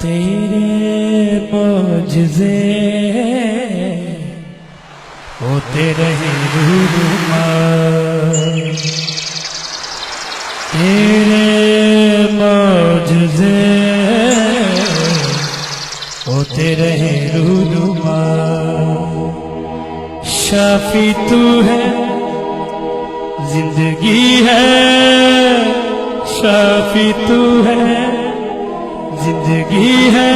तेरे मौजज़े होते रहे रूनुमा, तेरे मौजज़े होते रहे रूनुमा। शाफी तू है, जिंदगी है, शाफी तू है, जिंदगी है,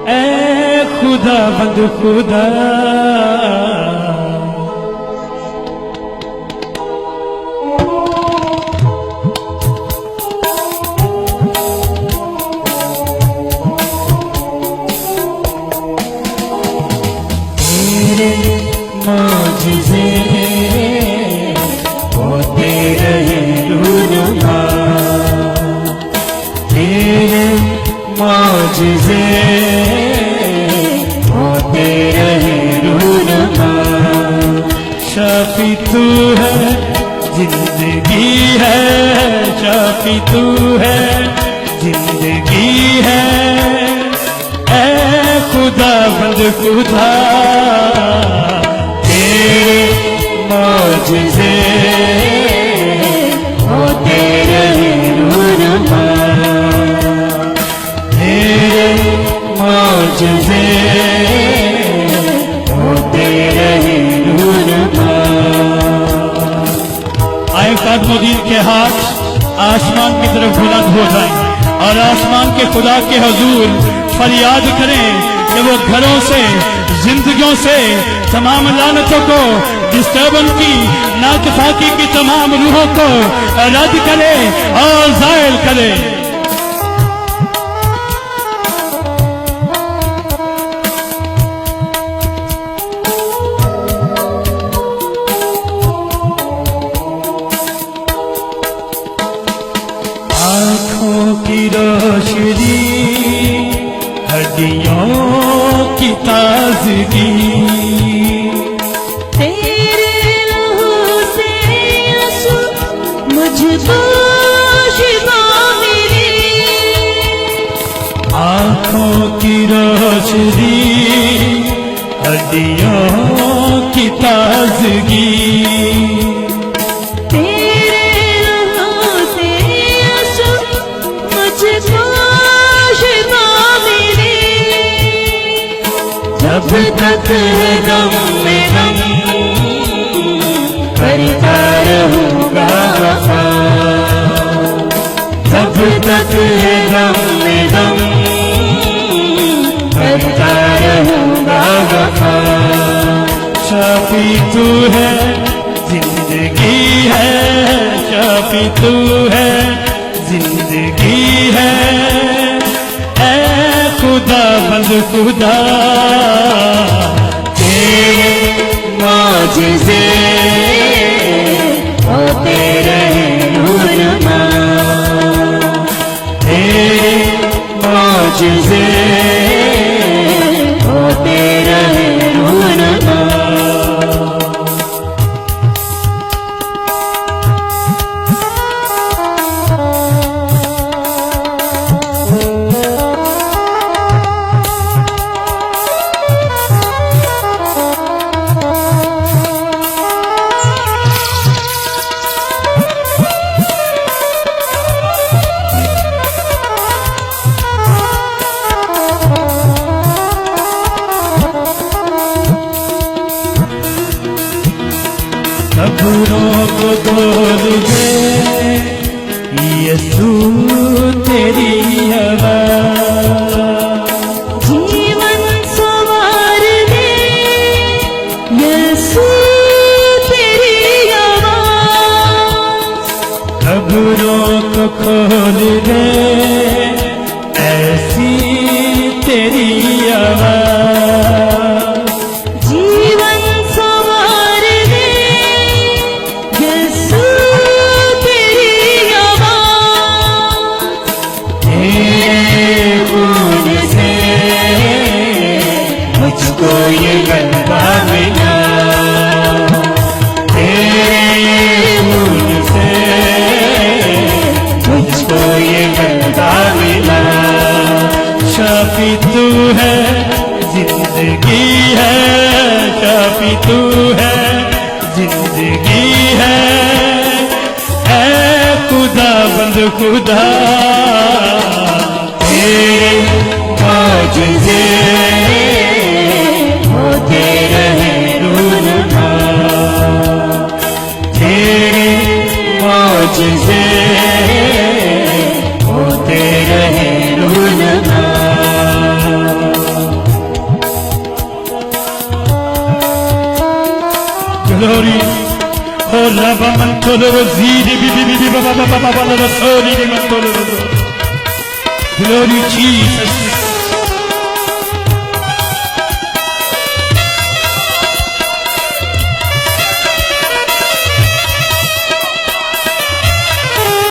ऐ खुदा बंद खुदा। तेरे मौजज़े होते रहे रूनुमा, तेरे मौजज़े होते रहे रूनुमा। शाफी तू है, जिंदगी है, शाफी तू है, जिंदगी है, ऐ खुदा बंद खुदा। तेरे मौजज़े होते रहे रूनुमा, मौजज़े होते रहे रूनुमा। आए कदमोदीन के हाथ आसमान की तरफ बुलंद हो जाएं और आसमान के खुदा के हुजूर फरियाद करें कि वो घरों से, जिंदगियों से तमाम लानतों को, डिस्टर्बेंस की, नाइतफाकी की तमाम रूहों को रद्द करे और ज़ाइल करे। आँखों की रोशनी, हड्डियों की ताजगी, तेरे लहू से आंसू मुझको शिफा मिली। आँखों की रोशनी, हड्डियों की ताजगी, जब तक है गम में गम करता रहूंगा वफा, जब तक है गम में गम करता रहूंगा वफा। शाफी तू है, जिंदगी है, शाफी तू है, जिंदगी है, खुदा बंद खुदा। तेरे मौजज़े होते रहे रूनुमा, तेरे मौजज़े होते रहे रूनुमा। कब्रों को खोल दे यीशु तेरी आवाज़, जीवन संवार दे यीशु तेरी आवाज़। कब्रों को खोल दे ऐसी तेरी आवाज़, जीवन संवार दे यीशु तेरी आवाज़। तेरे खून से मुझको ये गंदा मिला, तेरे खून से मुझको शाफी तू है, जिंदगी है, शाफी तू है, जिंदगी है। ऐ खुदा बंद खुदा तेरे मौजज़े होते रहे रूनुमा, तेरे मौजज़े होते रहे रूनुमा। Glory, oh Rabba Mantolo Zidi Bibi Baba Baba Baba Soli de Mantolo. Glory Jesus.